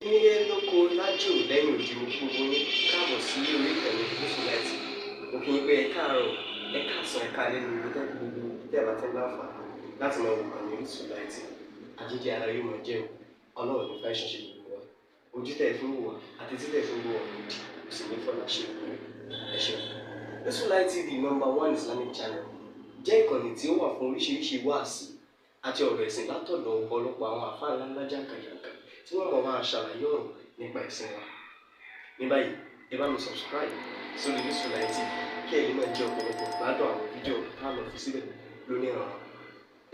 nílé lóko lájò lẹ́yìn òdì gbogbo ní káàbọ̀ sí orí ìkànnì Orísun mo kí n pé ẹ káàárọ̀ ẹ káàsán ẹ káalẹ́ ní ibi tẹ́lẹ̀ gbogbo tẹ́lẹ̀ tẹ́lẹ̀ láǹfààní láti máa wò ìkànnì Orísun àjíjẹ ara yóò máa jẹun ọlọ́run ní fẹ́ ṣẹṣẹ gbogbo wa ojú tẹ̀ fún wò wá àti títẹ̀ fún wò wá lòdì kò sì ní fọ́nà ṣe ẹ ṣeun. Orísun TV #1 Islamic channel jẹ́ ìkànnì tí ó wà fún oríṣiríṣi wáàsí àti ọ̀rọ̀ ẹ̀sìn látọ̀dọ̀ ọ̀pọ̀lọpọ̀ àwọn àfáà ńláńlá jàǹkàjàǹkà tí wọ́n mọ̀ máa ṣàlàyé ọ̀rọ̀ nípa ẹ̀sìn wa. Ní báyìí ẹ bá mi subscribe sórí Orísun TV kí ẹ lè máa jẹ ọ̀pọ̀lọpọ̀ gbádùn àwọn fídíò táwọn fi síbẹ̀ lónìí ọ̀rọ̀.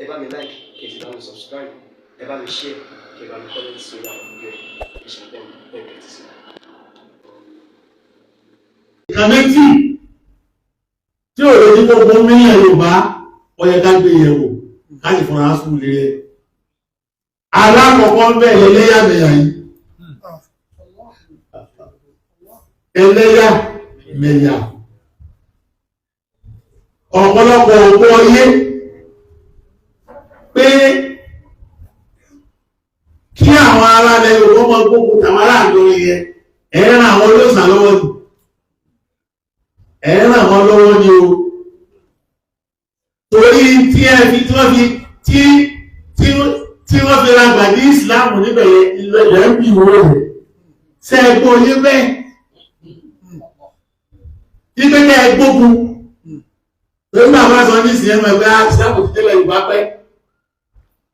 Ẹ bá mi like kí ẹ sì bá mi subscribe, ẹ bá mi share kí ẹ bá mi comment sórí àwọn fídíò yìí kí ṣe bẹ́ẹ̀ kẹ́tì sí. Ìkànnì tí ò lè ní gbogbo mílíọ̀nù Yorùbá ọyẹ ká gbé yẹ̀wò ká sì fúnra sùn lé rẹ̀. Alákọ̀ọ́kọ́ ń bẹ̀ ẹlẹ́yàmẹ̀yà yìí. Ẹlẹ́yàmẹ̀yà. Ọ̀pọ̀lọpọ̀ ògbó ọyé pé kí àwọn ará ilẹ̀ Yorùbá máa gbógun tàwọn aráàlú yẹn ẹ̀ràn àwọn olóòsà lọ́wọ́ ni. Ẹ̀ràn àwọn lọ́wọ́ ni o. Torí tí wọ́n fi ra gbà ní ìsìláàmù níbẹ̀ ilẹ̀ ń bí ìwò rẹ̀ ṣe ẹgbẹ́ oyé bẹ́ẹ̀ ìgbẹ́gbẹ́ ẹgbógun lórí àwọn aṣọ ní ìsìn ẹmọ ẹgbẹ́ ìsìláàmù ti tẹ́lẹ̀ Yorùbá pẹ́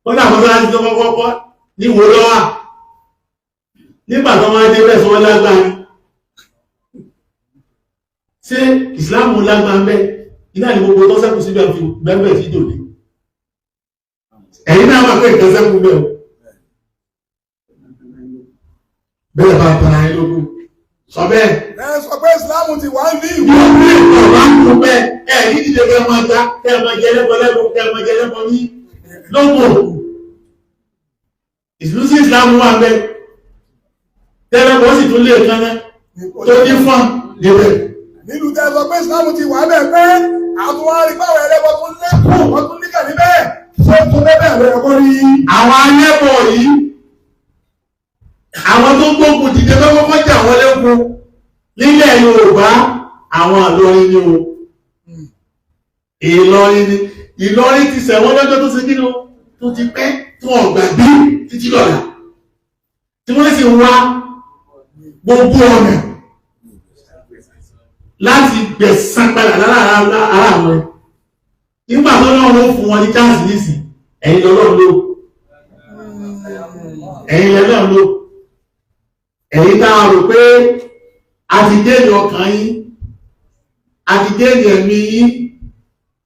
wọ́n náà mọ́sán láti tó kọ́kọ́ ní ìwò lọ́wà nígbà tó máa dé bẹ́ẹ̀ sọ wọ́n lágbàá ṣé ìsìláàmù lágbàá ń bẹ́ iná ni gbogbo tó sẹ́kù síbẹ̀ fi bẹ́ẹ̀ tí dòní ẹ̀yìn náà wà pé ìkan sẹ́kù bẹ́ẹ̀ bẹ́ẹ̀ bá tara ẹ lógún sọ bẹ́ẹ̀ sọ pé ìsìláàmù ti wà ní ìwé wọ́n ní ọ̀rọ̀ àkùn bẹ́ẹ̀ ẹ̀ ní ìdíje kẹ́ máa ta kẹ́ máa jẹ lẹ́bọ̀ lẹ́bọ̀ kẹ́ máa jẹ lẹ́bọ̀ ní lógún ìsìlú sí ìsìláàmù wà bẹ́ẹ̀ tẹ́lẹ̀bọ̀ sì tún lè kan náà tó ní fún níbẹ̀ nílùú tẹ́ sọ pé ìsìláàmù ti wà bẹ́ẹ̀ pé àwọn arí báwọn ẹlẹ́bọ̀ tún lẹ́kùn wọ́n tún níkà níbẹ̀ ṣé tún lẹ́bẹ̀ rẹ̀ kọ́ rí àwọn alẹ́bọ̀ yìí àwọn tó gbógun dìde lọ́wọ́ jà wọ́n lẹ́kùn nílẹ̀ Yorùbá àwọn Ìlọrin ni o Ìlọrin ni Ìlọrin ti ṣẹ̀wọ́n lọ́jọ́ tó ṣe kíni tó ti pẹ́ tí wọ́n gbàgbé títí lọ́la tí wọ́n sì wá gbogbo ọ̀nà láti gbẹ̀san padà lára àwọn nígbà tó náà wọ́n fún wọn ní káàsì nísìn ẹ̀yin lọ́lọ́run ló ẹ̀yin lọ́lọ́run ló ẹ̀yin náà rò pé a ti déèdì ọkàn yín a ti déèdì ẹ̀mí yín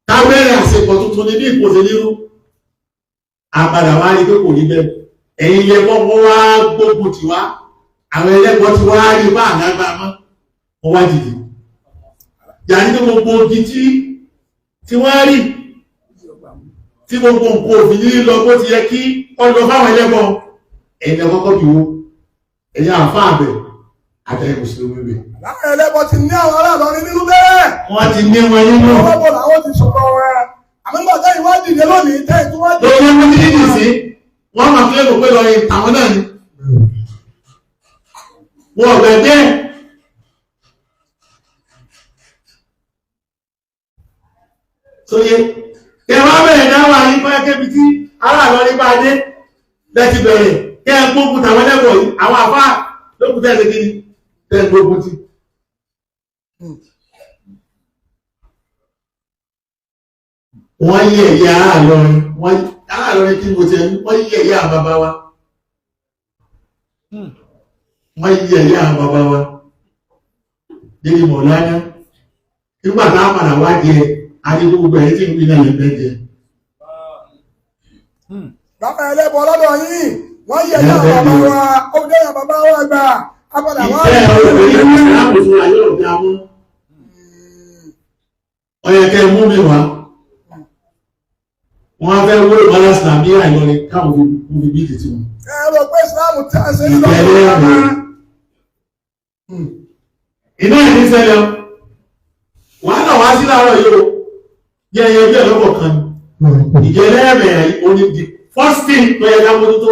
káwẹ́rẹ́ àṣepọ̀ tuntun ní bí ìpòsè nírú àpadà wá rí pé kò rí bẹ́ẹ̀ ẹ̀yin lẹ́gbọ́n wọ́n wá gbógun tì wá àwọn ẹlẹ́gbọ́n ti wá rí bá àdágbà mọ́ wọ́n wá dìde yàrí ní gbogbo ogi tí wọ́n rí tí gbogbo nǹkan òfin ní lọ bó ti yẹ kí ọlọ fáwọn ẹlẹ́gbọ́n ẹ̀yin lẹ́kọ́kọ́ bí wo ẹ̀yin àfáà bẹ̀ àtẹ̀yẹ mùsùlùmí bẹ̀. láwọn ẹlẹ́bọ̀ ti ní àwọn ará Ìlọrin nínú bẹ́ẹ̀. wọ́n ti ní wọn nínú. ọlọ́bọ̀ làwọn ti sọ̀rọ̀ rẹ̀ àmọ́ nígbà tẹ́ ìwádìí dé lónìí tẹ́ ìtúwádìí. lórí ẹgbẹ́ ní ìdí sí wọ́n máa fi lẹ́nu pé lọ rí àwọn náà ni. wọ́n ọ̀gbẹ́ bẹ́ẹ̀. sóye kẹ wá bẹ̀rẹ̀ dáwà yí fẹ́ kébi tí ará Ìlọrin bá dé lẹ́ti bẹ̀rẹ̀ kẹ gbógun tàwọn ẹlẹ́bọ̀ yìí àwọn àfáà lókùn tẹ́ẹ̀sẹ̀ kí ni tẹ́ẹ̀ gbógun ti. wọ́n yí ẹ̀yà ará Ìlọrin kí mo tẹ́ wọ́n yí ẹ̀yà bàbá wa wọ́n yí ẹ̀yà bàbá wa níbi mọ̀lánà nígbà tá a padà wá jẹ àti gbogbo ẹ̀yìn tí ń gbin náà lẹ́gbẹ̀ẹ́ jẹ. bàbá ẹlẹ́bọ̀ lọ́dọ̀ yìí wọ́n yí ẹ̀yà bàbá wa ó dé ẹ̀yà bàbá wa gbà á padà wá. ìfẹ́ ọ̀rọ̀ ìlú ìlàkóso ayé òfin amú ọ̀yẹ̀kẹ́ mú mi wá wọ́n á fẹ́ wó ìbára sàmì Ìlọrin káwọn fi bí títí wọn. ẹ rò pé Islam tí a ṣe nílò iná ìní ṣẹlẹ̀ wàhálà wá sí láàárọ̀ yìí o yẹyẹ bí ẹlọ́pọ̀ kan ìjẹ́lẹ́ẹ̀mẹ̀ òní the first thing tó yẹ ká mójútó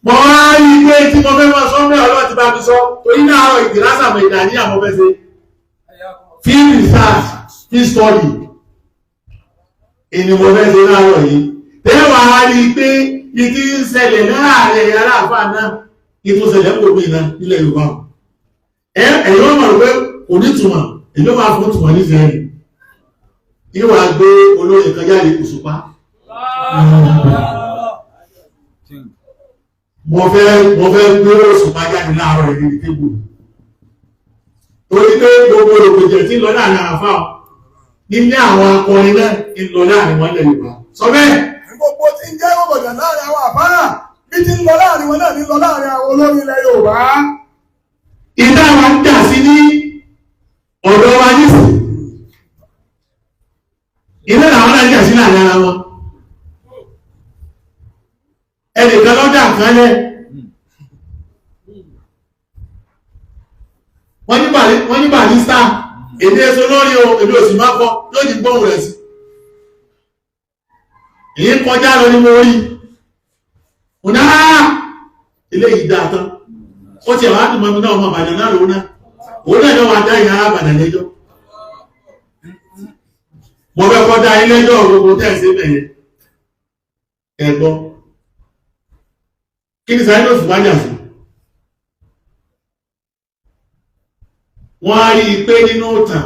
mọ́ á rí pé tí mo fẹ́ máa sọ́mọ́ torí náà ìdírásà mọ̀ ìdání àmọ́ fẹ́ ṣe field research field study ìnìmọ̀ fẹ́ ṣe láàárọ̀ yìí tẹ́wà á rí i pé ìdí ń ṣẹlẹ̀ láàrin aláàfà náà ìtò ṣẹlẹ̀ gbogbo iná nílẹ̀ Yorùbá ẹ̀yọ́ mọ̀ pé kò ní túmọ̀ èyí máa fún túmọ̀ ní sẹ́yìn ìwà gbé olóyè kan jáde Òṣùpá mo fẹ́ gbé Òṣùpá jáde láàárọ̀ ìdí tébù torí pé gbogbo òrògbèjẹ̀ tí ń lọ láàrin àfà nílé àwọn akọrin náà ń lọ láàrin wọn lẹ́yìn Yorùbá sọ bẹ́ẹ̀ gbogbo tí ń jẹ́ gbogbo láàrin àwọn àfárà bí ti ń lọ láàrin wọn náà ní lọ láàrin àwọn olórin ilẹ̀ Yorùbá. Iná wa ń dà sí ní ọ̀dọ̀ wa nísì. Iná làwọn náà ń dà sí láàrin ara wọn. Ẹnìkan lọ́dà kan lẹ̀. Wọ́n ní Barrister, èdè èso lórí o, èdè òsì máa kọ́, yóò ní gbóhùn rẹ̀ sí. Èyí kọjá lọ ní mo rí ọ̀nà ilé ìdá tán ó ti ẹ̀wà dùn mọ́mí náà ọmọ Ìbàdàn náà lòun náà òun náà yọ wà dá ìyá Ìbàdàn lẹ́jọ́ mo fẹ́ kọ́ dá ilé-ẹjọ́ gbogbo tẹ́ẹ̀sí bẹ̀yẹ ẹ̀gbọ́n kí ni sáyẹ́ lóṣù bá jà sí wọ́n á rí i pé nínú ìtàn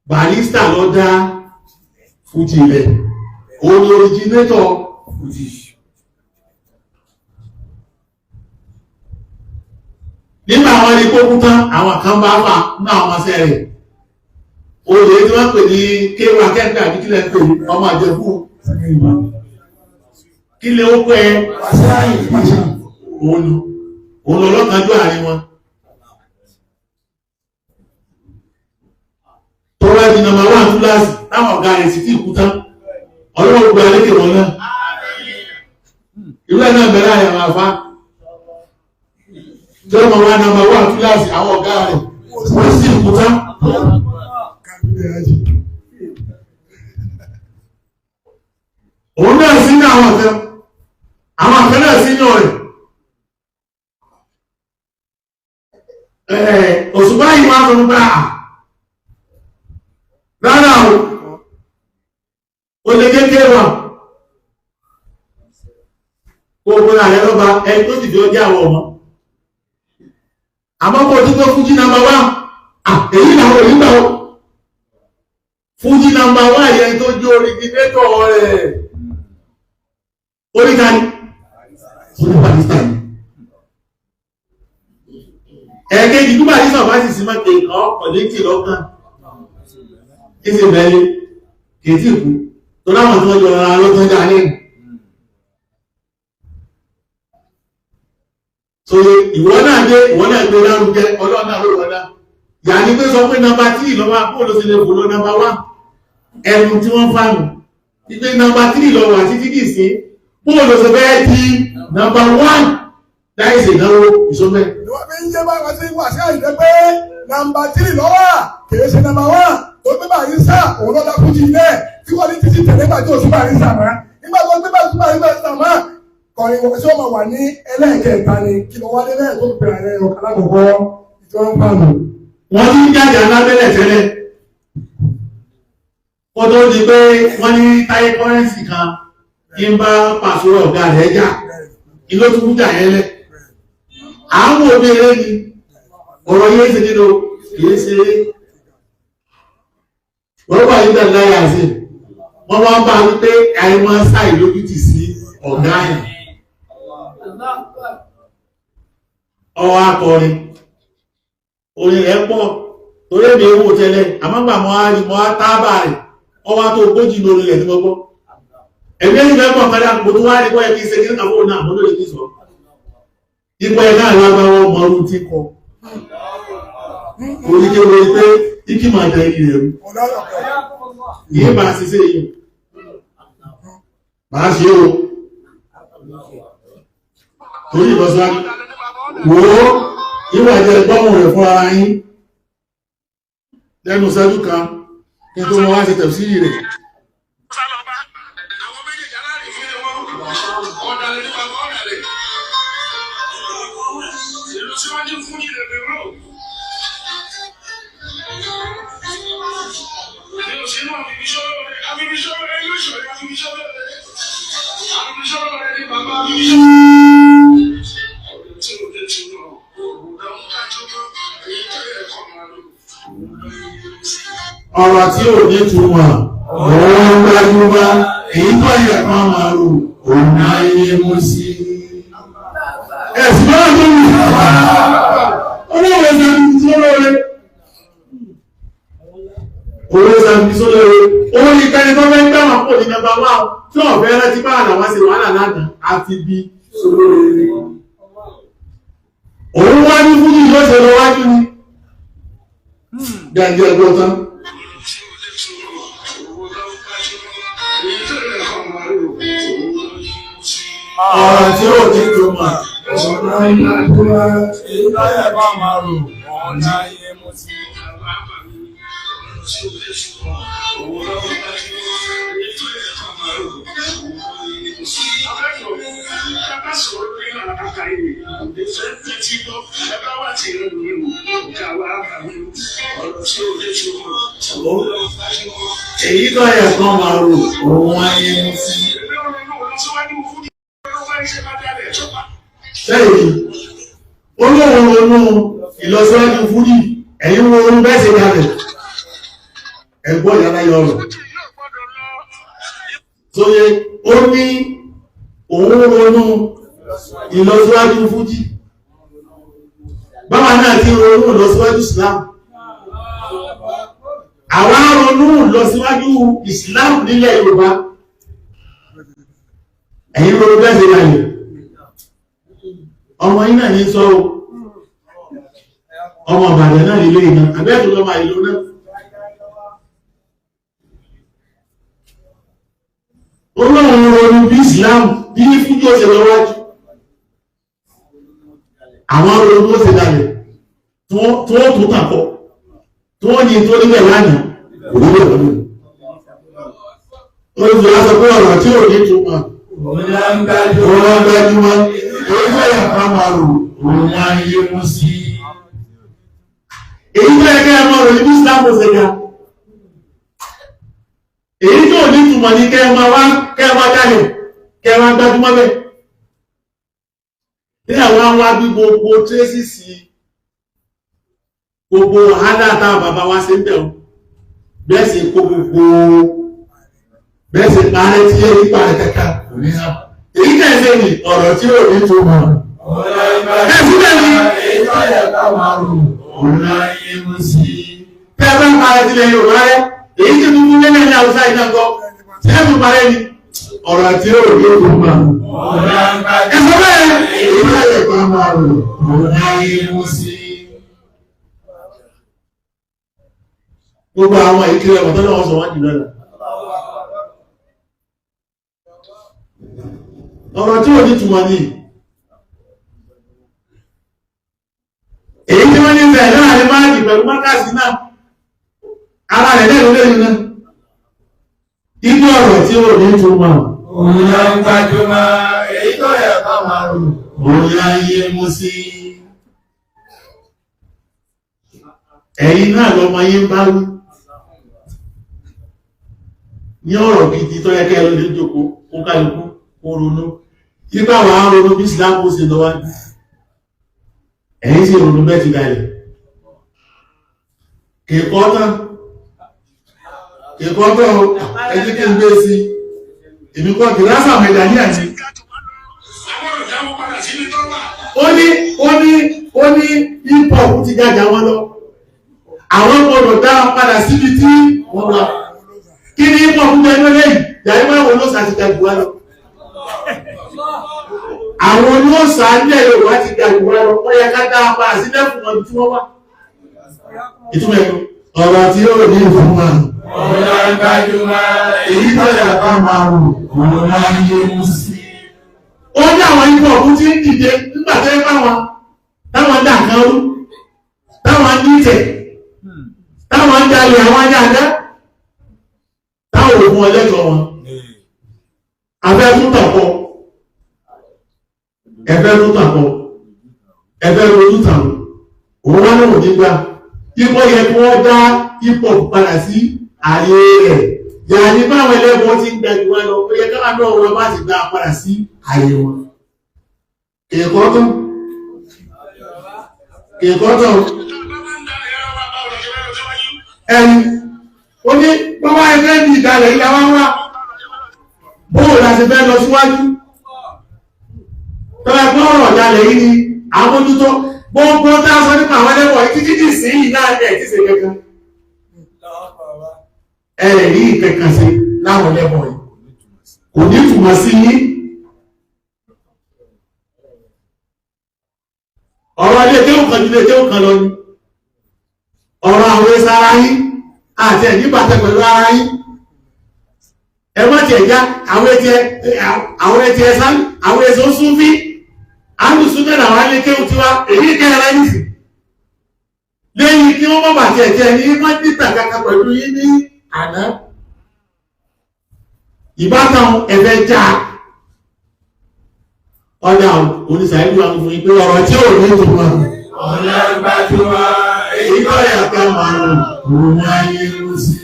Barrister ló dá Fújì lẹ̀ òun originator Fújì nígbà àwọn ẹni kókún tán àwọn kan bá wà ní àwọn ọmọọṣẹ́ rẹ̀ olè tí wọ́n pè ní kéwà kẹ́kẹ́ àbí kílẹ̀ pè ní ọmọ àjẹkù kílẹ̀ ó pẹ́ òun lọ́lọ́kanjú àárín wọn tó rẹ́ di nọ́mbà 1 túláàsì táwọn ọ̀gá rẹ̀ sì ti kú tán ọlọ́wọ́ gbogbo alékè wọn náà ìlú ẹ̀ náà bẹ̀rẹ̀ àyàwó àfá tí ó mọ̀ wá nọ́mbà 1 kíláàsì àwọn ọ̀gá rẹ̀ wọ́n sì kú tán òun náà sí ní àwọn àfẹ́ náà sí ní ọ̀rẹ́ Òṣùpá yìí wá sọ nípa rárá o lè kéèkéé wà gbogbo ààrẹ lọ́ba ẹni tó sì fi ọjọ́ àwọn ọmọ àmọ́kọ̀ tí tó Fújì nàmbà 1 èyí làwọn òyìnbá o Fújì nàmbà 1 yẹn tó jẹ́ originator rẹ̀ oríkàní orí Barrister ẹ̀ẹ́kejì tó Barrister bá sì sí máa kè ọ̀lẹ́kì lọ́kàn ìsìn bẹ̀rẹ̀ kètì ìkú tó láwọn tí wọ́n jọ ara lọ́tọ́ jà lẹ́nu so ìwọ náà gbé lárugẹ ọlọ́nà ló wọ́n náà yà ní pé sọ pé nọ́mbà 3 lọ́wọ́ àpóòlò sí lè fò lọ nọ́mbà 1 ẹnu tí wọ́n fánù wípé nọ́mbà 3 lọ́wọ́ àti títí sí póòlò sí bẹ́ẹ̀ di nọ́mbà 1 láìsè ìnáwó ìṣọ́mẹ́ ìwọ́n fi ń jẹ́ bá wọ́n sí wà sí àìjẹ́ pé nọ́mbà 3 lọ́wọ́ kìí ṣe nọ́mbà 1 tó gbé Barrister òun lọ́dá Fújì ilẹ̀ tí wọ́n ní títí tẹ̀lé gbà tí ó sí Barrister mọ́ nígbà tó gbé Barrister mọ́ kọrin wọ́n tí ó máa wà ní ẹlẹ́ẹ̀kẹta ni kí lọ wálé lẹ́ẹ̀ tó bẹ̀rẹ̀ rẹ̀ ọ̀kà lákòókò ìjọba ń pàánù. wọ́n ti ń jáde alábẹ́lẹ̀ tẹ́lẹ̀ kó tó di pé wọ́n ní Táyé Kọ́rẹ́ǹsì kan kí ń bá Pàṣọ ọ̀gá rẹ̀ jà ilé tó kújà yẹn lẹ̀ àwọn òbí eré ni ọ̀rọ̀ yẹn ṣe nínú kìí ṣe wọ́n wà nígbà láyà sí wọ́n wá bá wípé àìmọ́ sáì lójútì sí ọ̀gá yẹn ọwọ́ akọrin orin rẹ̀ pọ̀ torí èdè owó tẹ́lẹ̀ àmọ́gbà mọ́ á tábà rẹ̀ ọwọ́ tó ogójì lórí rẹ̀ ní gbogbo ẹ̀mí ẹ̀yìn fẹ́ pọ̀ kọ́dá kò tó wá rí pọ́ ẹ̀kí ṣe kí ní àwọn náà mọ́ lórí kí sọ ipò ẹ̀ká àwọn agbáwọ́ mọ́rún tí kọ orí kí orí pé ikí máa jẹ ilẹ̀ rú yìí bá ṣiṣẹ́ yìí bá ṣe o torí ìbọ̀sán wo ìwà jẹ́ gbọ́mù rẹ̀ fún ara yín lẹ́nu ṣẹ́jú kan kí tó mọ́ wá ṣe tẹ̀síìrì rẹ̀ tí síwájú fún ilẹ̀ bẹ̀rẹ̀ o. Bí o ṣe náà àfibíṣọ́rọ̀ rẹ̀ yóò ṣọ̀rẹ́ àfibíṣọ́rọ̀ rẹ̀. Àfibíṣọ́rọ̀ rẹ̀ ni bàbá àfibíṣọ́rọ̀. Ọ̀rẹ́ tí o lè tún lọ, òun dáhùn dájú mọ́, èyí tó yẹ kọ́ máa lò. Ọ̀rọ̀ tí ò ní túmọ̀, òun gbajúmọ̀, èyí tó yẹ kọ́ máa lò, òun náà yé mú sí. Ẹ̀sìn náà tó wù. Olóòwò ìsàmì tí ó lóore. Olóòwò ìsàmì tí ó lóore. Òun ní kẹ́ni tó fẹ́ gbá wọn pò ní nọ́mbà wá tí ọ̀fẹ́ rántí bá àlàwà sí wàhálà lánàá àti bí olóore. Òun wá ní fújì yóò ṣe lọ wájú ni. Gàjẹ́ ẹgbẹ́ tán. Ọ̀rọ̀ tí ó ní túmọ̀. Ọ̀nà ìlàjúmọ̀ èyí tó yẹ bá máa rò ọ̀nà iye mú sí. Èyí tó yẹ kán máa rò òun ayé mú sí. Sẹ́yìn olóòwò ronú ìlọsíwájú fúdí ẹ̀yìn wo orú bẹ́ẹ̀ ṣe kalẹ̀ ẹ̀gbọ́n ìyá láyé ọ̀rọ̀ tó yẹ ó ní òun ronú ìlọsíwájú fúdí báwa náà ti ronú ìlọsíwájú Islam àwa ronú ìlọsíwájú Islam nílẹ̀ Yorùbá ẹ̀yìn ronú bẹ́ẹ̀ ṣe kalẹ̀ ọmọ iná ní sọ ọmọ Ìbàdàn náà nílé iná àbẹ́ẹ̀tù lọ́mọ ìlú náà olóòrùn orí bí Islam bí ní fún jọ́ ṣẹlẹ̀ wájú àwọn orí ó ṣe dalẹ̀ tí wọ́n tó tàpọ̀ tí wọ́n ní tó níbẹ̀ lánàá òwúrọ̀ lọ́nà ó fi lásọ pé ọ̀rọ̀ tí ò ní túmọ̀ òun gbájúmọ́ èyí tó yẹ ká máa rò òun máa yé mú sí. Èyí tó yẹ ká máa rò ní bí Islam ṣe ga. Èyí tó ní túmọ̀ ní kẹ́ máa jáde kẹ́ máa gbájúmọ́ bẹ́ẹ̀. Ní àwọn àwọn abí gbogbo tírésìsì gbogbo wàhálà táwọn bàbá wa ṣe ń bẹ̀rù bẹ́ẹ̀ sì kó gbogbo bẹ́ẹ̀ sì parẹ́ tí yé nípa rẹ̀ kẹ́kẹ́ kò ní náà. Èyí kẹ́ẹ̀sẹ̀ ni ọ̀rọ̀ tí ó ní tó mọ̀. Ẹ̀sùn ni èyí tó yẹ ká máa rò ọ̀nà ayé mú sí. Tẹ́ẹ̀bẹ́ ń parẹ́ tilẹ̀ Yorùbá rẹ̀, èyí tí tuntun lẹ́lẹ̀ ní Haúsá ìjàngọ́, tẹ́ẹ̀bù parẹ́ ni ọ̀rọ̀ tí ó ní tó mọ̀. Ẹ̀sùn bẹ́ẹ̀ èyí tó yẹ ká máa rò ọ̀nà ayé mú sí. Gbogbo àwọn ìkírẹ̀ ọ̀tọ́ náà wọ́n sọ wọ́n jù lọ́la. Ọ̀rọ̀ tí ò ní túmọ̀ ní èyí tí wọ́n ní ìfẹ́ náà ní máa jì pẹ̀lú mákàsí náà ara rẹ̀ lẹ́nu lẹ́nu náà ibi ọ̀rọ̀ tí ò ní túmọ̀ òun yá ń gbájúmọ́ èyí tó yẹ ká máa rò òun yá yé mú sí. Ẹ̀yin náà lọ́mọ yé ń bá wí ní ọ̀rọ̀ gidi tó yẹ kẹ́ ẹ lóde jókòó kó kálukú kó ronú nígbà wà á ronú bí Islam ó ṣe lọ́wọ́ ẹ̀yìn sí ronú bẹ́ẹ̀ ti dalẹ̀ kìkọ́ tán ẹjí kí n gbé sí èmi kọ́ kì lásà mẹ́ta ní àti ó ní hip hop ti gàjà wọn lọ àwọn gbọdọ̀ dá padà síbi tí wọ́n wà kí ni hip hop jẹ́ lórí yàrá ìwọ̀n ló sàtìkà jù wá lọ àwọn olóòsà ilẹ̀ Yorùbá ti ga jù wá lọ ó yẹ ká dá apá àsílẹ̀ fún wọn tí wọ́n wá ìtumọ̀ ẹ̀kọ́ ọ̀rọ̀ tí ó ní ìfún wa ọ̀rọ̀ ìgbàjúmọ̀ èyí tó yẹ ká máa rò ọ̀rọ̀ máa ń yé mú sí. Ó ní àwọn ikọ̀ ọ̀hún tí ń dìde nígbà tó yẹ káwọn táwọn dà kan rú táwọn dìtẹ̀ táwọn ń jalè àwọn ajáda táwọn òògùn ọlẹ́tọ̀ wọn afẹ́ tún tàpọ̀ ẹ̀fẹ́ tún tàpọ̀ ẹgbẹ́ lójú tàn òun wá náà nígbà ipò yẹ kí wọ́n dá ipò padà sí ààyè rẹ̀ yàrá ní báwọn ẹlẹ́gbọ́n ti ń gbẹ̀jú wọn lọ ó yẹ ká náà wọn bá ti gbà padà sí ààyè wọn. èèkọ́ tó ẹni ó ní bọ́wá ẹgbẹ́ ní ìdálẹ̀ ilẹ̀ wá wá bóò láti fẹ́ lọ síwájú tọ́lá ẹgbẹ́ ọ̀rọ̀ ìdálẹ̀ yìí ni àmójútó gbogbo tá a sọ nípa àwọn ẹlẹ́wọ̀n títí dì sí yìí náà ẹ̀ tí ṣe kankan ẹ̀ rí ìkẹ̀kàn sí láwọn ẹlẹ́wọ̀n yìí kò ní túmọ̀ sí yín ọ̀rọ̀ ilé kéwù kan ju ilé kéwù kan lọ ni ọ̀rọ̀ àwọn ẹ̀sà ara yín àti ẹ̀ nígbàtẹ̀ pẹ̀lú ara yín ẹgbọ́n ti ẹ̀já àwọn ẹ̀tì ẹ̀sá àwọn ẹ̀sọ́ súnfí alùsúnfẹ́ làwọn alékéhùn tí wá èyí kẹ́ẹ̀rẹ́ nìsì lẹ́yìn kí wọ́n mọ́bà ti ẹ̀jẹ́ ní wọ́n dìtà kaka pẹ̀lú yí ní àná ìbátan ẹ̀fẹ́ já ọjà oníṣàílú àwọn fún ìpé ọ̀rọ̀ tí ò ní ìtumọ̀ ọ̀nà gbajúmọ̀ èyí tó yẹ ká máa rùn òun ayé ló sí.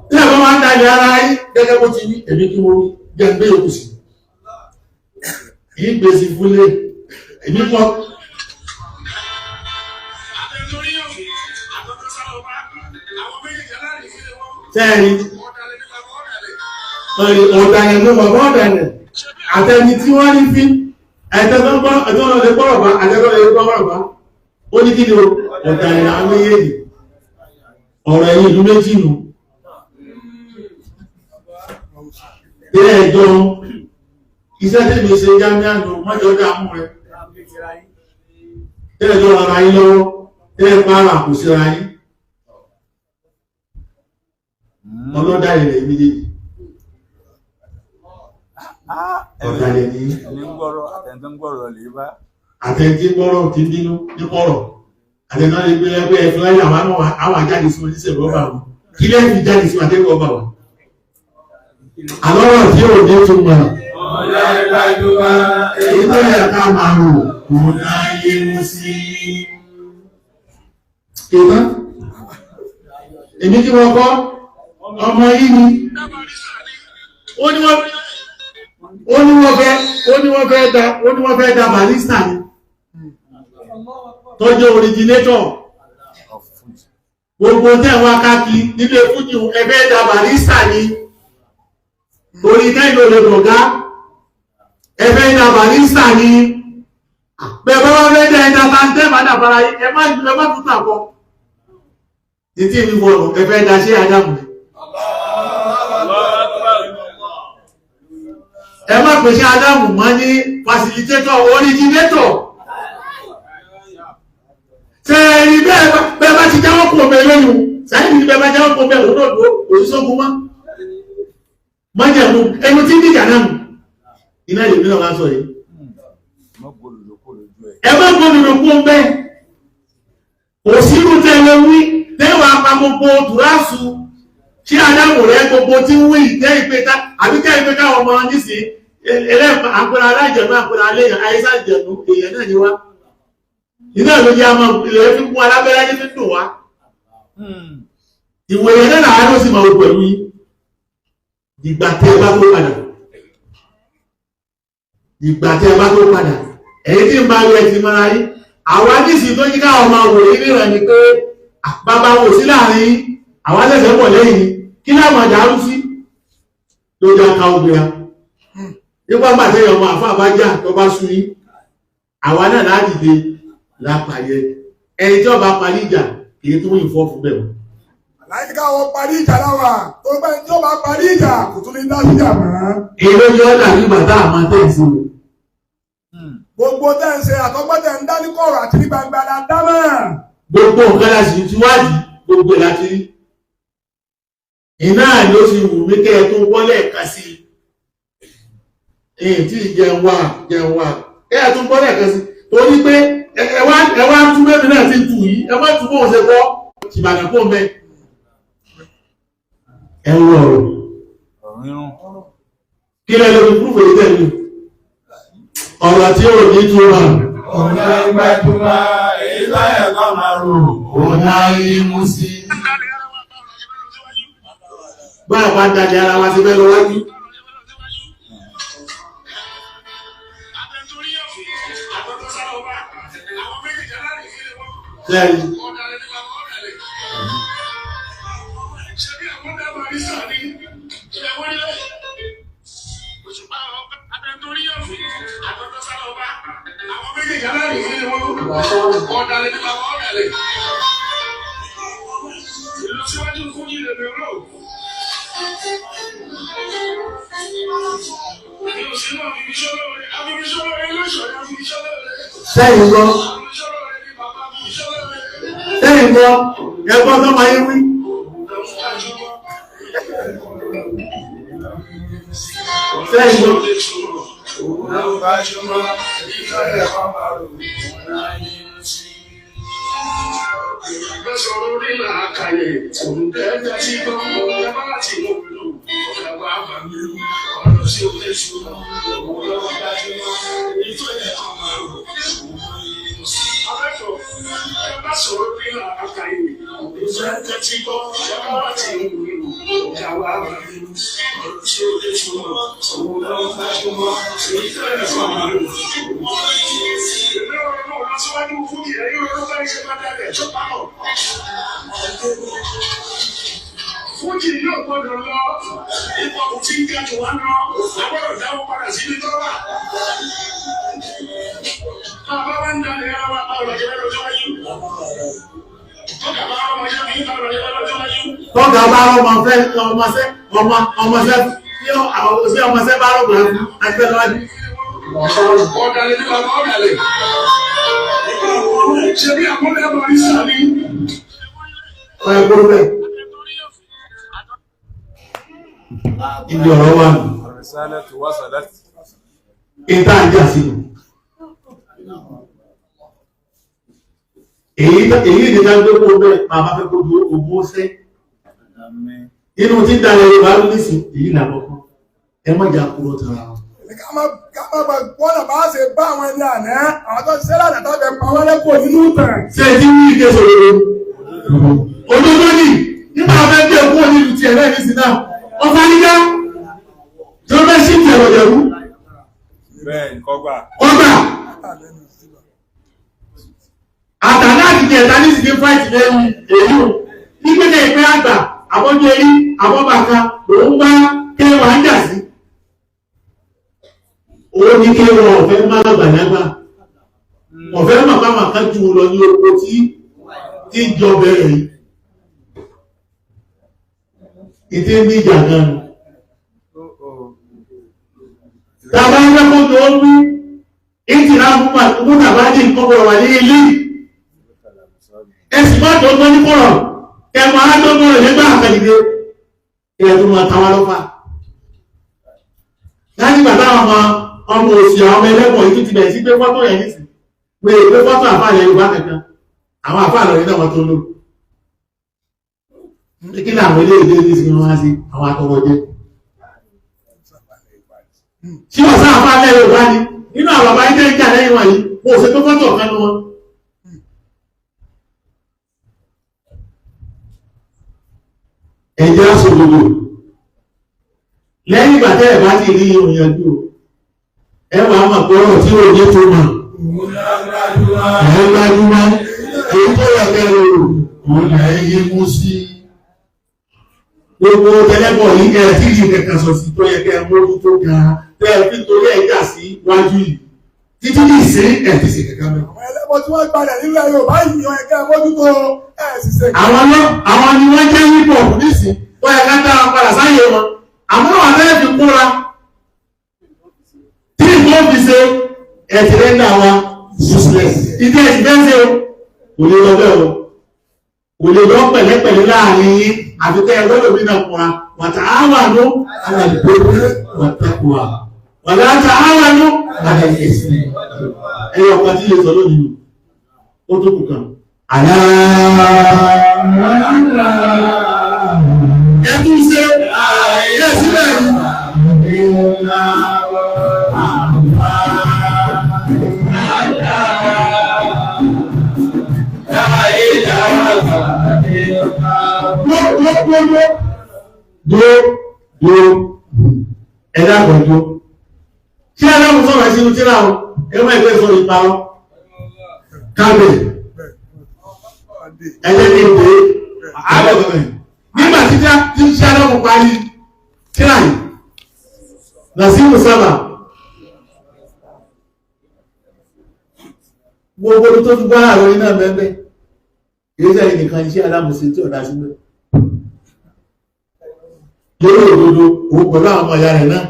Tí ẹ̀kọ́ máa ń dájẹ́ ara yí gẹ́gẹ́ bó ti ní èmi kí wọ́n gẹ́gbé òkú sí. Ìgbé sí fúnlé, èmi kọ́. Tẹ́ẹ̀rí, ọ̀dàlẹ̀ ló bàbá ọ̀dàlẹ̀, àtẹni tí wọ́n rí fi, ẹ̀tẹ́gbọ́n lè gbọ́rọ̀ bá, àtẹ́gbọ́n lè gbọ́rọ̀ bá, ó ní kí ni ọ̀dàlẹ̀ àwọn méjèèjì, ọ̀rọ̀ ẹ̀yìn ìlú méjì nù. Tẹ́lẹ̀ ẹjọ́ iṣẹ́ tí mi ṣe jámíànù mọ́jọ́ dámú rẹ̀. Tẹ́lẹ̀ ẹjọ́ ara yín lọ́wọ́, tẹ́lẹ̀ pààrà kò sí ara yín. Ọlọ́dà ilẹ̀ méjèèjì. Ọ̀dàlẹ̀ ní. Àtẹ̀ntí gbọ́rọ̀ tí ń bínú ní kọ̀rọ̀. Àtẹ̀ntí wọ́n lè gbé ẹgbẹ́ ẹ̀fún láyé àwọn àjáde sí oníṣẹ́ rọ́bà wọn. Kí lẹ́yìn fi jáde sí àtẹ́gbẹ́ ọba wọn. Àlọ́rọ̀ tí ò ní túnmọ̀ èyí tó yẹ ká máa rò kò láyé mú sí ìtọ́. Èmi tí wọ́n kọ́ ọmọ yìí ni ó ní wọ́n fẹ́ dá barista ni tó jẹ́ originator gbogbo tẹ́wọ́ akáki nílé fújì ẹgbẹ́ dá barista ni orí kẹ́lò lè gbọ̀gá ẹgbẹ́ ìdá barista ni bẹ̀bẹ̀ wọ́n fẹ́ dá ẹ̀dá tàntẹ́ bàdà fara ẹ má tún tàkọ́ títí ìlú wọ̀nù ẹgbẹ́ ìdá ṣe àdámù ẹ má pèsè àdámù mọ́ ní facilitator originator tẹ́ẹ̀rí bẹ́ẹ̀ bá ti jáwọ́ pọ̀ mẹ́ lóyún sáyẹ́ni bẹ́ẹ̀ bá jáwọ́ pọ̀ mẹ́ òdòdó òṣìṣọ́gun mọ́ májẹ̀mú ẹnu tí dìjà náà iná ìlú náà wá sọ yìí ẹ má gbọ́dọ̀ kú ọgbẹ́ òsínú tẹ́lẹ̀ wí tẹ́wà pa gbogbo tùrásù tí adáwò rẹ̀ gbogbo tí wí jẹ́ ìpẹta àbíkẹ́ ìpẹta ọmọ nísì ẹlẹ́pàá àpẹẹrẹ alájẹ̀mú àpẹẹrẹ aléyàn àìsàjẹ̀mú èèyàn náà ni wá iná ìlú jẹ́ ọmọ ilẹ̀ fi kún alábẹ́rẹ́ ní fi dùn wá ìwòye náà náà ló sì máa wọ pẹ̀lú yìí ìgbà tí ẹ bá tó padà èyí tí ń bá rẹ̀ ti mara yí àwọn nísì tó jíká ọmọ òwòrán ní rẹ̀ ni pé bàbá wò sí láàrin àwọn tẹ́sẹ̀ pọ̀ lẹ́yìn kí láwọn àjárú sí tó jẹ́ aka obìnrin nígbà bàtẹ́ ọmọ àfáàbájá tó bá sú yí àwọn náà láàdìde lápàyẹ ẹni tí ó bá parí ìjà kìí tó yìn fọ́ fún bẹ̀rù láìka wọ́n parí ìjà láwà tó bá ń jọba parí ìjà kò tún ní dáṣíjà mọ́. èrò yọ dàbí bàtà àmọ́ tẹ̀sí gbogbo tẹ́ ń ṣe àtọ́gbọ́tẹ̀ ń dá ní kọ̀rọ̀ àti ní gbangba la dámọ̀. gbogbo nǹkan láti tíwádìí gbogbo láti rí iná ló sì wù mí kẹ́ ẹ tó wọlé ẹ̀ka sí èyí tí jẹun wà kẹ́ ẹ tó wọlé ẹ̀ka sí torí pé ẹ wá tún mẹ́rin náà ti tù yìí ẹ má tún bóun ṣe kọ́ ìbàdàn kó mẹ́ ẹ wọ ọ̀rọ̀ kí lẹ́ lórí fúrúfú èyí tẹ̀lé ọ̀rọ̀ tí ò ní túmọ̀. Ọ̀nà ìgbàdúrà èyí láyẹ̀ ká máa rò. Ọ̀nà ìmú sí. Báwo bá dájú ara wa ti fẹ́ lọ wájú? Sẹ́yìn. Sẹ́yìn gbọ́. Sẹ́yìn gbọ́. Ẹgbọ́n tó máa yé wí. Sẹ́yìn gbọ́. Fújì yóò gbọdọ̀ lọ, ipò tí ń gàjù wá náà, agbọ́dọ̀ dáwọ́ padà sí ibi tó wà. Bàbá wa ń dalẹ̀ ara wa bá ọ̀rọ̀ jẹ́ lọ́jọ́ wáyé. Tọ́ka bá ọmọ jẹ́ mi bá ọ̀rọ̀ jẹ́ lọ́jọ́ wáyé. Tọ́ka bá ọmọṣẹ́ tí ọmọṣẹ́ bá rọ̀gbọ̀n fún ẹgbẹ́ lọ́wọ́dún. Ọ̀dàlẹ̀ ní bàbá ọ̀dàlẹ̀. Ṣé bí àkọ́lẹ̀ ọmọ rí sàmì? Ọ̀yẹ́ kúrú bẹ́ẹ̀. Ibi ọ̀rọ̀ wà nù. Ìta àjá sí nù. Èyí ìdíjà ń gbé kó bẹ́ẹ̀ máa bá fẹ́ kó ju ogún ṣẹ́. Inú tí ń dalẹ̀ Yorùbá ló ní sí èyí làkọ́kọ́. Ẹ má jà kúrò tara wọn. Ká má gbọ́dọ̀ bá ṣe bá àwọn ẹni àná, àwọn tó ṣiṣẹ́ lánàá tó fẹ́ pa wọ́n lẹ́kọ̀ọ́ nínú ìtàn. Ṣé ti wí ìké sòrò? Òdodo ni nígbà wọn fẹ́ gbé ẹkú òní ìlú tiẹ̀ náà ní sí náà. Ọ̀fà nígbà tí wọ́n fẹ́ sí ìtì ẹ̀rọ jẹ̀rú. Bẹ́ẹ̀ni, kọ́gbà. Kọ́gbà. Àtàlá àti ìjẹta ní ìsìnkú fáìtì lẹ́yìn èyí o. Nígbẹ́lẹ̀ ìpẹ́ àgbà, àbọ́jú erí, àbọ́bàkan, òun bá kéwàá ń jà sí. Ó ní kéwàá ọ̀fẹ́ má gbàlágbà. Ọ̀fẹ́ màmá kan jù lọ ní oko tí ń jọ bẹ̀rẹ̀ yìí. Ìdí ní ìjà gan. Tàbá ń rẹ́pọ̀ tó ń wí, ìtìlá mú tàbá ní ìkọ́kọ̀rọ̀ wà ní ilé. Ẹ̀sìn má tó gbọ́ ní kọ̀rọ̀, ẹmọ alájọ́gbọ́ rẹ̀ nígbà àfẹ́lìdé, ẹ̀dùn mọ̀ tàwà lọ́fà. Láti gbàtà ọmọ òsì àwọn ọmọ ẹlẹ́gbọ̀n ìtú ti bẹ̀rẹ̀ sí pé fọ́tò yẹn nìsí, pé fọ́tò àfáàlẹ̀ Yorùbá kankan, àwọn àfáàlẹ̀ rẹ̀ náà wọ́n tó lò. Kí ni àwọn ilé ìdé ní sí wọn á sí àwọn atọwọjẹ? Tí wọ́n sá àfáàlẹ̀ Yorùbá ni, nínú àwọn bàbá ilé ìjà lẹ́yìn wọ̀nyí, wọ́n ò ṣe tó fọ́tò ọ̀kan ní wọn. Ẹjẹ́ aṣòdodo lẹ́yìn ìgbà tẹ́ ẹ̀ bá ti rí ìrìnàjò ẹwà àmàpọ̀rọ̀ tí ó ní tó mọ̀ ẹgbàjúmọ́ èyí tó yẹ kẹrò òun ẹ̀yẹ mú sí gbogbo tẹ́lẹ́bọ̀ yìí ẹ̀ tí rí kẹkà sọ sí tó yẹ kẹ mójú tó ga tẹ́ fi torí ẹ̀jà sí wájú yìí títí ní ìsín ẹ̀ ti sì kẹkà mẹ́. Àwọn ẹlẹ́bọ̀ tí wọ́n gbalẹ̀ nílẹ̀ Yorùbá yìí yan ẹ̀kẹ́ mójú tó ẹ̀ sì ṣe. Àwọn ni wọ́n jẹ́ hip hop nísìn tó yẹ ká dára padà sáyé wọn àmọ́ wà lẹ́yìn fi kúra tí ìgbọ́n fi ṣe ẹ̀tìrẹ́ndà wa useless ìdí ẹ̀sìdẹ́sẹ̀ o kò lè lọ bẹ́ẹ̀ o kò lè lọ pẹ̀lẹ́pẹ̀lẹ́ láàrin yín àfikẹ́ ẹgbẹ́ lómi náà kúra wàtà áwànú alàlùbẹ́rẹ́ wàtàkùwà wàtà áwànú alàlùbẹ́sẹ̀ ẹ̀yọ̀ kan tí lè sọ lónìí ó tó kù kan. Ẹkùn ṣe ayé sílẹ̀ Ẹ̀dá àgbẹ̀jọ́. Tí aláwọ̀ sọ̀rọ̀ sínú tíra o, ẹgbẹ́ ìgbẹ́ sọ ìparọ́. Kábẹ̀. Ẹ̀jẹ̀ ní ìpè àbẹ̀gbẹ̀. Nígbà tí tí aláwọ̀ parí tíra yìí, Nàsímù sábà. Gbogbo tó fi gbára àwọn iná mẹ́mẹ́. Ìrẹsẹ̀ yìí nìkan iṣẹ́ alámùsí tí ọ̀dá sílẹ̀. Lórí òdodo, òun pẹ̀lú àwọn ọmọ ìyá rẹ̀ náà,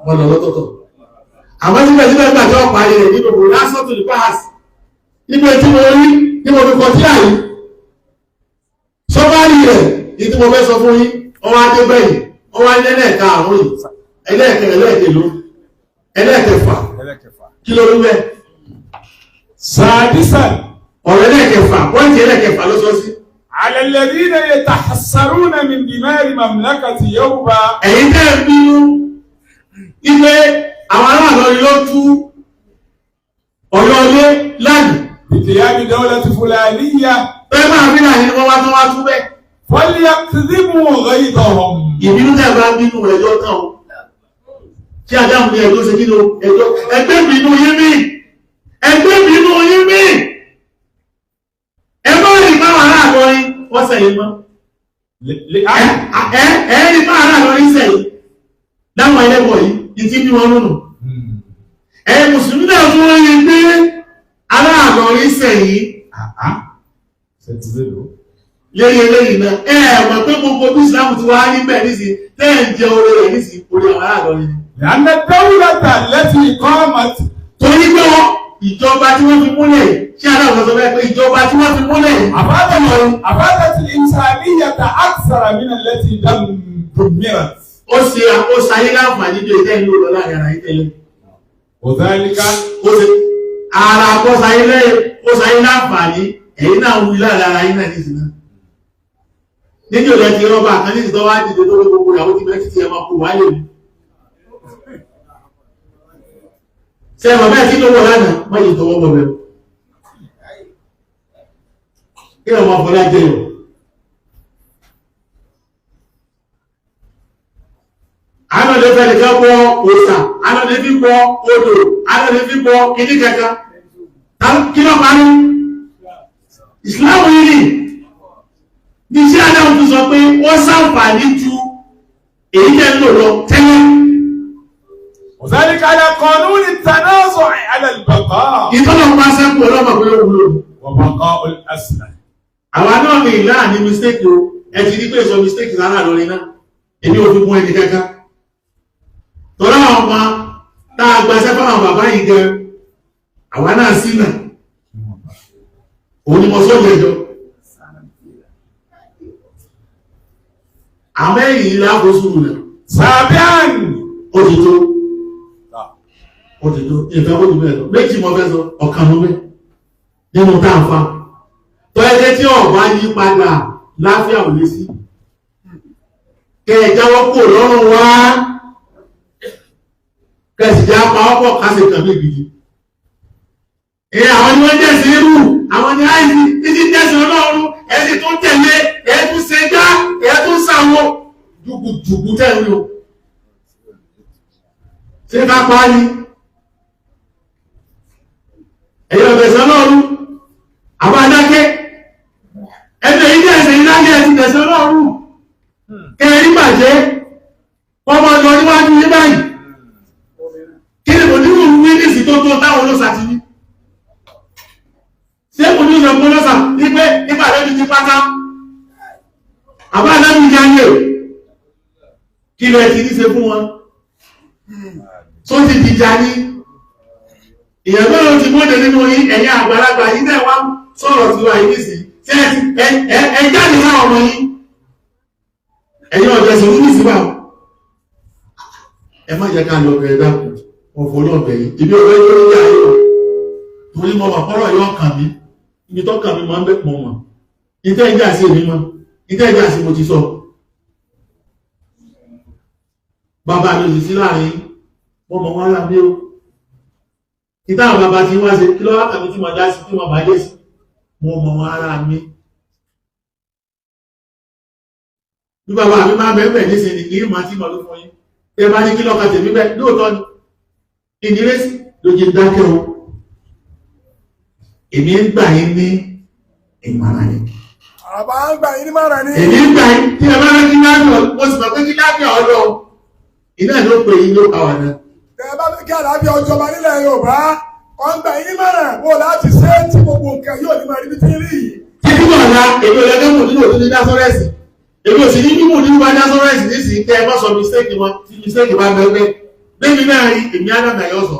wọ́n lọ lọ́tọ̀ọ̀tọ̀. Àmọ́ síbẹ̀síbẹ̀ nígbà tí wọ́n parí rẹ̀ nínú òun lásán tó lè pàásì. Níbi tí mo rí ní mo fi kọ sí àyè. Sọ́bárì rẹ̀ ní tí mo fẹ́ sọ fún yín, ọwọ́ adébẹ̀yìn, ọwọ́ ẹlẹ́ẹ̀ka àrùn yìí, ẹlẹ́ẹ̀kẹfà. Kí ló rí bẹ́ẹ̀? Sadisan. Ọ̀rọ̀ ẹlẹ́ẹ̀kẹfà, pọ́ǹtì ẹlẹ́ẹ̀kẹfà ló sọ sí. على الذين يتحسرون من دماء مملكة يوبا. Ẹ̀yin tẹ́ ń bínú ilé àwọn aláàlọ́rin ló tú ọ̀yọ́ ilé lánìí. بقيام دولة فلانية. Bẹ́ẹ̀ máa bí láyé wọ́n wá tó wá tú bẹ́ẹ̀. فليكذبوا غيظهم. Ìbínú tẹ́ bá bínú ẹjọ́ tán o. Tí Adáhùn ní ẹjọ́ ṣe kí ló ẹjọ́ ẹgbẹ́ bínú yín mí. Ẹgbẹ́ bínú yín mí. Ẹgbẹ́ ìgbà wà láàrin wọ́n sẹ̀yìn mọ́. Ẹ̀ẹ́rì máa láàrin sẹ̀yìn láwọn ẹlẹ́bọ̀ yìí, ìtí bí wọn lónù. Ẹ̀yẹ Mùsùlùmí náà tún wọ́n yìí pé aláàrin sẹ̀yìn lẹ́yìn lẹ́yìn náà. Ẹ̀ẹ̀mọ̀ pé gbogbo bí Ìsìlámù ti wá ní bẹ́ẹ̀ nísì tẹ́ẹ̀ jẹ orí rẹ̀ nísì orí àwọn aláàrin. لأن الدولة التي قامت. Torí pé ìjọba tí wọ́n fi múlẹ̀ ṣé aláwọ̀ sọ bẹ́ẹ̀ pé ìjọba tí wọ́n fi múlẹ̀ أفادت الإنسانية أكثر من التي دمرت. ó ṣe àkóṣayé láǹfààní bí ẹ̀jẹ̀ ìlú lọ láàrin ara ìtẹ́lẹ̀. وذلك ó ṣe ara àkóṣayé láǹfààní ẹ̀yìn náà wù láàrin ara yín náà ní ìsìn náà. níbi òjò ti rọ́bà kan ní ìsìtọ́ wá dìde tó lé gbogbo ìyàwó tí bẹ́ẹ̀ títí ẹ̀ máa kó wáyé mi. ṣé ẹ̀ mọ̀ bẹ́ẹ̀ tí ló wọ̀ lánàá wọ́n yìí tọwọ́ bọ̀ bẹ́ẹ̀. kí ẹ̀ máa fọlá jẹ́ yọ̀. Anọ̀lẹ́ fẹ́ nìkan bọ́ òòsà, anọ̀lẹ́ fi bọ́ odò, anọ̀lẹ́ fi bọ́ kìíní kẹta. Kí ló parí? Ìsìláàmù yìí ní iṣẹ́ Adáhùn tó sọ pé ó ṣàǹfààní ju èyí jẹ́ ń lò lọ tẹ́lẹ̀. وذلك على قانون التنازع على البقاء. Ìtọ́nà pa sẹ́kù ọlọ́mọ pé ó wúlò. وبقاء الأسنى. Àwa náà ní ìlà ní mistake o, ẹ ti rí pé sọ mistake lára lórí náà, èmi ò fi kún ẹni kankan. Tọ́lá àwọn ọmọ táa gbaṣẹ́ fáwọn bàbá yìí gẹ àwa náà sí náà òun ni mo sọ́jọ́ ẹjọ́ àmẹ́yìn ilẹ̀ àkóso rẹ̀ سابعا. òtítọ́ ìfẹ́ ó dùn bẹ́ẹ̀ lọ méjì mo fẹ́ sọ ọ̀kan ló bẹ́ nínú táàfà tó ẹgbẹ́ tí ọ̀bá yí padà láfíà ò lé sí kẹjáwọ́ kò lọ́rùn wá kẹsìdá pa ọ̀pọ̀ kásẹ̀ kàmí gidi. Àwọn ni wọ́n jẹ́sì irú, àwọn ni àìsí títí jẹ́sì ọlọ́run, ẹ̀sì tó tẹ̀lé, ẹ̀tún ṣẹjá, ẹ̀tún sàwọ́, jùgbùjùgbù tẹ̀lé o. Ṣé ká pa ní? Ẹ̀yọ̀ bẹ̀sẹ̀ ọlọ́run, àwọn adákẹ́, ẹgbẹ̀ ilé ẹ̀sẹ̀ ìdájẹ́ ẹ̀tún bẹ̀sẹ̀ ọlọ́run, kẹrin bàjẹ́, ọmọ ọjọ́ níwájú ní báyìí. Kí ni mo nínú mínísì tó tó táwọn olóòsà ti ní? Ṣé mo ní ìjọba olóòsà ní pé nípa lójú ti pátá? Àbá aláàbí jáyé o. Kí lẹ ti ní ṣe fún wọn? Tó ti dìjà ní. Ìyẹn mẹ́rin ti mọ́dé nínú ẹ̀yìn àgbàlagbà yìí náà wá sọ̀rọ̀ sí wa yìí nìsí. Ṣé ẹ jáde láwọn ọmọ yìí? Ẹ̀yin ọ̀dẹ̀sìn ní ìsìnbà. Ẹ má jẹ́ ká lọ bẹ̀rẹ̀ dákùn. Ọ̀fọ̀ náà bẹ̀yìn. Ibi ọ̀rẹ́ yóò rí ayé ọ̀. Torí mọ́ wà pọ́rọ̀ yóò kàn mí. Ibi tó kàn mí máa ń bẹ́ pọ̀ mọ̀. Ìtẹ́ ìjà sí èmi mọ́. Ìtẹ́ ìjà sí mo ti sọ. Bàbá mi ò sì sí láàrin. Wọ́n mọ̀ wọ́n lábẹ́ o. ìta àwọn bàbá tí wọ́n ṣe kí lọ́wọ́ tàbí tí wọ́n dá sí tí wọ́n bá dé sí mo mọ̀ wọn ara mi bí bàbá mi máa bẹ̀rẹ̀ ní sí ní kí máa tí mọ̀ ló fún yín ẹ bá ní kí lọ́ka tèmi bẹ́ẹ̀ lóòótọ́ ni ìnírésí lójú dákẹ́ o èmi ń gbà yín ní ìmọ̀ràn ni àbá ń gbà yín ní mọ̀ràn ni èmi ń gbà yín tí ẹ bá rẹ́ kí lábẹ́ mo sì mọ̀ pé kí lábẹ́ ọ̀dọ́ iná ló pe yín ló pa wà náà. Tẹ bá fi kí àlàáfíà ọjọba nílẹ̀ Yorùbá wọ́n gbà yín ní mọ̀ràn bó láti ṣe tí gbogbo nǹkan yóò ní máa rí bí tí ń rí yìí. títí bọ̀ ọ̀la èmi ò lẹ́gbẹ́ mò nínú òtún ní dásọ́rẹ́sì èmi ò sì ní mímú nínú bá dásọ́rẹ́sì nísìnyí kẹ́ ẹ má sọ mistake wọn tí mistake bá gbẹgbẹ́ lẹ́mi náà rí èmi ádàmà yọ sọ.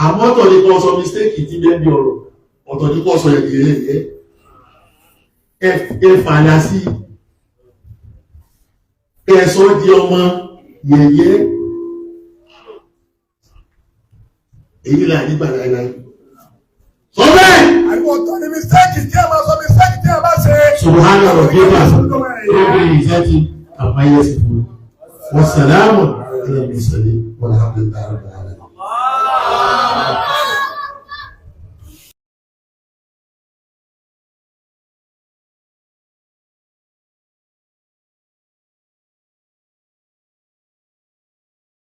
àmọ́ ọ̀tọ̀ ní kò sọ mistake ti bẹ́ẹ̀ bí ọ̀rọ̀ ọ̀tọ̀ ní kò sọ ẹ̀dẹ̀ẹ̀dẹ̀ ẹ fàdà sí ẹ sọ di ọmọ yẹ̀yẹ́ èyí là nígbà láíláí. sọ bẹ́ẹ̀. àìwọ̀ ọ̀tọ̀ ni mistake tí a máa sọ mistake tí a bá ṣe. subhana rabbika rabbil izzati amma yasifun wa salamun ala al-mursalin walhamdulillahi rabbil alamin.